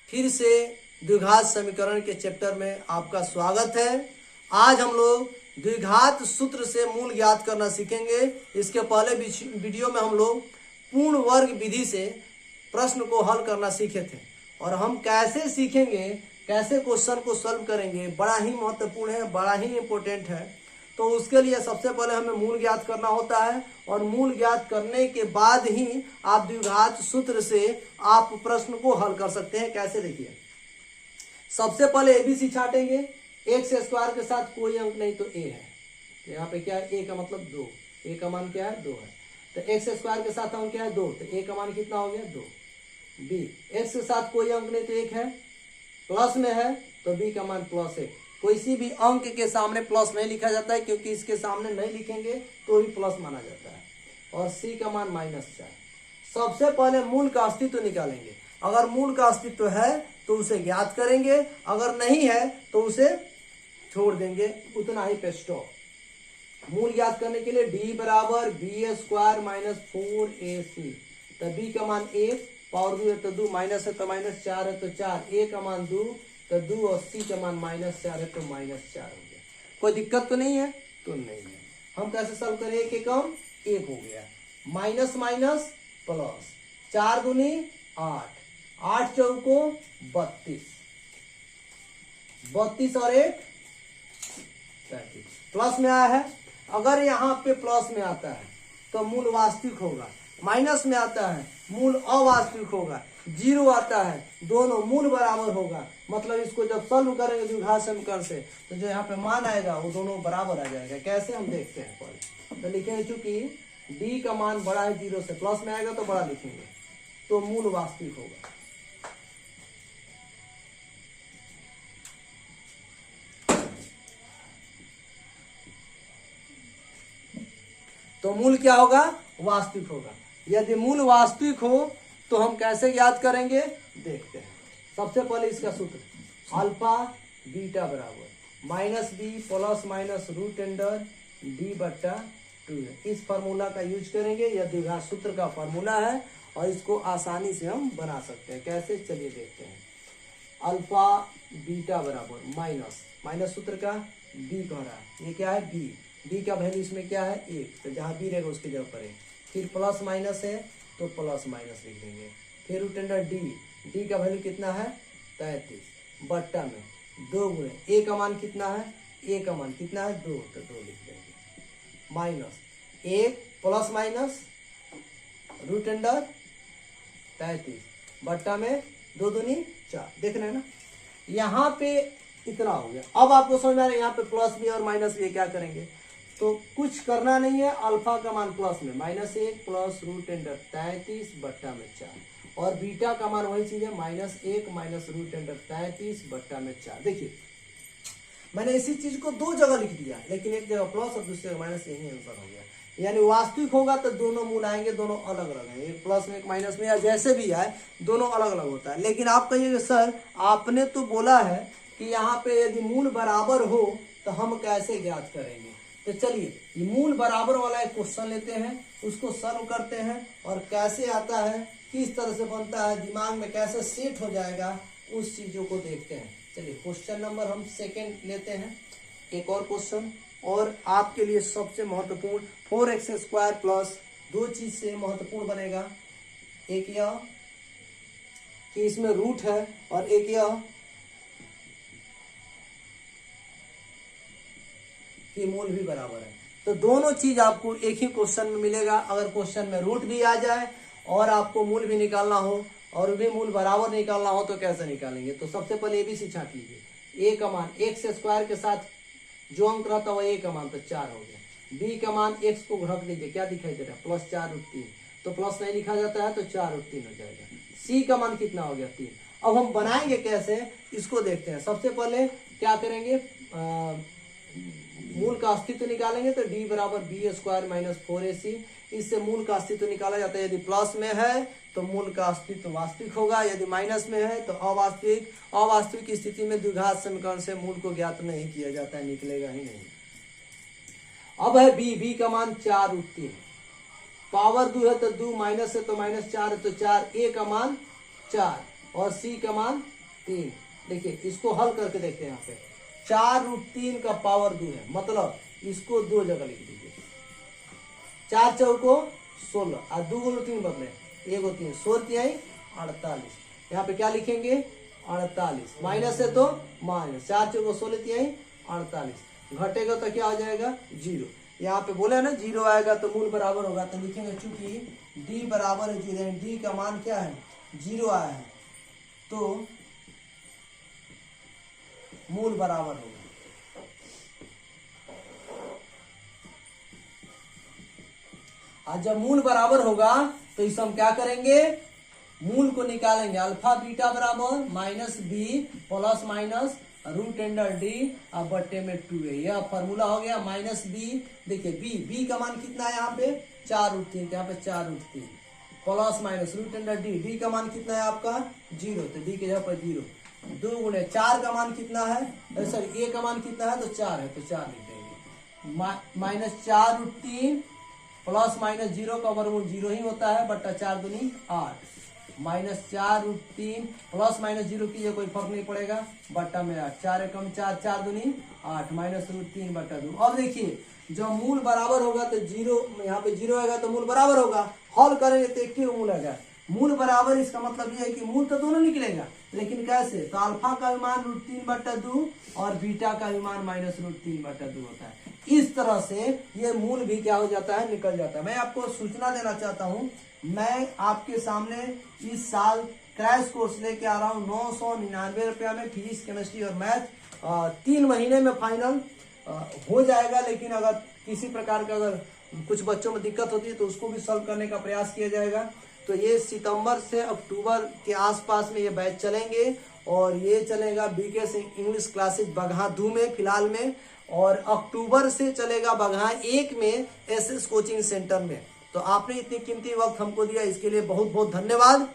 फिर से द्विघात समीकरण के चैप्टर में आपका स्वागत है। आज हम लोग द्विघात सूत्र से मूल ज्ञात करना सीखेंगे। इसके पहले वीडियो में हम लोग पूर्ण वर्ग विधि से प्रश्न को हल करना सीखे थे और हम कैसे सीखेंगे, कैसे क्वेश्चन को सॉल्व करेंगे, बड़ा ही महत्वपूर्ण है, बड़ा ही इम्पोर्टेंट है। तो उसके लिए सबसे पहले हमें मूल ज्ञात करना होता है और मूल ज्ञात करने के बाद ही आप द्विघात सूत्र से आप प्रश्न को हल कर सकते हैं। कैसे, देखिए, सबसे पहले एबीसी छाटेंगे। एक्स स्क्वायर के साथ कोई अंक नहीं तो ए है, तो यहाँ पे क्या है, ए का मतलब 2, ए का मान क्या है 2 है। तो एक्स स्क्वायर के साथ अंक क्या है 2, तो ए का मान कितना हो गया 2। बी, एक्स के साथ कोई अंक नहीं तो 1 है, प्लस में है तो बी का मान +1। किसी भी अंक के सामने प्लस नहीं लिखा जाता है, क्योंकि इसके सामने नहीं लिखेंगे तो भी प्लस माना जाता है। और सी का मान -4। सबसे पहले मूल का अस्तित्व निकालेंगे। अगर मूल का अस्तित्व है तो उसे ज्ञात करेंगे, अगर नहीं है तो उसे छोड़ देंगे, उतना ही पे स्टॉप। मूल ज्ञात करने के लिए d बराबर b² - 4ac। तो b का मान 1, पावर 2 है तो 2, माइनस है तो -4 है तो 4, a का मान 2 तो 2 और c का मान -4 है तो -4 हो गया। कोई दिक्कत तो नहीं है? तो नहीं है। हम कैसे सॉल्व करें? 1 एकम 1 हो गया, माइनस माइनस प्लस, 4 दूनी 8, 8 चौको 32, 32 और 1 33। प्लस में आया है। अगर यहाँ पे प्लस में आता है तो मूल वास्तविक होगा, माइनस में आता है मूल अवास्तविक होगा, 0 आता है दोनों मूल बराबर होगा। मतलब इसको जब सॉल्व करेंगे द्विघात समीकरण से तो जो यहाँ पे मान आएगा वो दोनों बराबर आ जाएगा। कैसे, हम देखते हैं पहले। तो लिखेंगे चूंकि d का मान बड़ा है 0 से, प्लस में आएगा तो बड़ा लिखेंगे, तो मूल वास्तविक होगा। तो मूल क्या होगा? वास्तविक होगा। यदि मूल वास्तविक हो तो हम कैसे ज्ञात करेंगे, देखते हैं। सबसे पहले इसका सूत्र अल्फा बीटा बराबर -b ± √d/2 है। इस फार्मूला का यूज करेंगे। यह द्विघात सूत्र का फार्मूला है और इसको आसानी से हम बना सकते हैं। कैसे, चलिए देखते हैं। अल्फा बीटा बराबर माइनस सूत्र का b कह रहा है, ये क्या है b का वैल्यू इसमें क्या है 1, तो जहां b रहेगा उसके जगह पर 1। फिर प्लस माइनस है तो प्लस माइनस लिख देंगे। फिर √d का वैल्यू कितना है 33, बट्टा में 2 गुणे a का मान कितना है, a का मान कितना है 2, तो 2 लिख देंगे। माइनस 1 प्लस माइनस √33 बट्टा में 2 दूनी 4। देख रहे हैं ना, यहाँ पे इतना हो गया। अब आपको समझ में आ रहा है यहाँ पे प्लस भी और माइनस भी, क्या करेंगे? तो कुछ करना नहीं है। अल्फा का मान प्लस में -1 प्लस √33 बट्टा में 4 और बीटा का मान वही चीज है -1 माइनस √33 बट्टा में 4। देखिए, मैंने इसी चीज को 2 जगह लिख दिया, लेकिन एक जगह प्लस और दूसरी जगह माइनस, यही आंसर हो गया। यानी वास्तविक होगा तो दोनों मूल आएंगे, दोनों अलग अलग हैं, एक प्लस में एक माइनस में, या जैसे भी आए दोनों अलग अलग होता है। लेकिन आप कहिएगा सर आपने तो बोला है कि यहाँ पे यदि मूल बराबर हो तो हम कैसे ज्ञात करेंगे? तो चलिए मूल बराबर वाला एक क्वेश्चन लेते हैं, उसको सॉल्व करते हैं और कैसे आता है, किस तरह से बनता है, दिमाग में कैसे सेट हो जाएगा, उस चीजों को देखते हैं। चलिए क्वेश्चन नंबर हम 2 लेते हैं। एक और क्वेश्चन, और आपके लिए सबसे महत्वपूर्ण 4x² प्लस 2 चीज से महत्वपूर्ण बनेगा। एक यह कि इसमें रूट है और एक यह कि मूल भी बराबर है। तो दोनों चीज आपको एक ही क्वेश्चन में मिलेगा। अगर क्वेश्चन में रूट भी आ जाए और आपको मूल भी निकालना हो और भी मूल बराबर निकालना हो तो कैसे निकालेंगे? तो सबसे पहले एबीसी छाट लीजिए। a का मान x² के साथ जो अंक रहता है a का मान तो 4 हो गया। b का मान x को रख लीजिए, क्या दिखाई दे रहा है +4√3, तो प्लस नहीं लिखा जाता है तो 4√3 हो जाएगा। c का मान कितना हो गया 3। अब हम बनाएंगे कैसे, इसको देखते हैं। सबसे पहले क्या करेंगे, मूल का अस्तित्व निकालेंगे। तो d बराबर b² - 4ac। इससे मूल का अस्तित्व निकाला जाता है। यदि प्लस में है तो मूल का अस्तित्व वास्तविक होगा, यदि माइनस में है तो अवास्तविक। अवास्तविक की स्थिति में द्विघात समीकरण से मूल को ज्ञात नहीं किया जाता है, निकलेगा ही नहीं। अब है b का मान 4√3, पावर 2 है तो 2, माइनस है तो -4 है तो 4, a का मान 4 और c का मान 3। देखिए इसको हल करके देखते हैं। यहाँ पे 4√3 का पावर 2 है, मतलब इसको 2 जगह लिख दीजिए। 4 चौको 16 और 2 गुण 3 बदले 1 3 16 48। यहाँ पे क्या लिखेंगे 48, माइनस है तो माइनस, 4 चौको 16 48, घटेगा तो क्या हो जाएगा 0। यहाँ पे बोले ना 0 आएगा तो मूल बराबर होगा, तो लिखेंगे चूंकि d बराबर है 0, d का मान क्या है 0 आया है, तो मूल बराबर होगा। आज जब मूल बराबर होगा तो इसे हम क्या करेंगे, मूल को निकालेंगे। अल्फा बीटा बराबर minus B plus minus root under D अब बट्टे में 2a, यह फॉर्मूला हो गया। माइनस बी, देखिए बी का मान कितना है यहाँ पे 4√3, यहाँ पे 4√3 plus minus root under D का मान कितना है आपका 0, तो डी के जगह पर 0। 2 गुणे 4 का मान कितना है, सॉरी a का मान कितना है तो 4 है, तो 4 लिख देंगे। माइनस 4√3 प्लस माइनस 0 का वर्गमूल 0 ही होता है, बट्टा 4 दूनी 8, माइनस 4√3 प्लस माइनस 0 कीजिए कोई फर्क नहीं पड़ेगा, बट्टा में 8, 4 एकम 4, 4 दूनी 8, माइनस √3 बट्टा 2। अब देखिए जब मूल बराबर होगा तो 0, यहाँ पे 0 आएगा तो मूल बराबर होगा, हल करेंगे तो एक ही मूल आएगा। मूल बराबर इसका मतलब ये है कि मूल तो दोनों निकलेगा, लेकिन कैसे, तो अल्फा का विमान √3/2 और बीटा का विमान माइनस √3/2 होता है। इस तरह से ये मूल भी क्या हो जाता है, निकल जाता है। मैं आपको सूचना देना चाहता हूँ, मैं आपके सामने इस साल क्रैश कोर्स लेके आ रहा हूँ 999 रुपया में, फिजिक्स केमिस्ट्री और मैथ 3 महीने में फाइनल हो जाएगा। लेकिन अगर किसी प्रकार का अगर कुछ बच्चों में दिक्कत होती है तो उसको भी सॉल्व करने का प्रयास किया जाएगा। तो ये सितंबर से अक्टूबर के आसपास में ये बैच चलेंगे, और ये चलेगा बीके से इंग्लिश क्लासेज बगहा 2 में फिलहाल में, और अक्टूबर से चलेगा बगहा 1 में एसएस कोचिंग सेंटर में। तो आपने इतनी कीमती वक्त हमको दिया, इसके लिए बहुत बहुत धन्यवाद।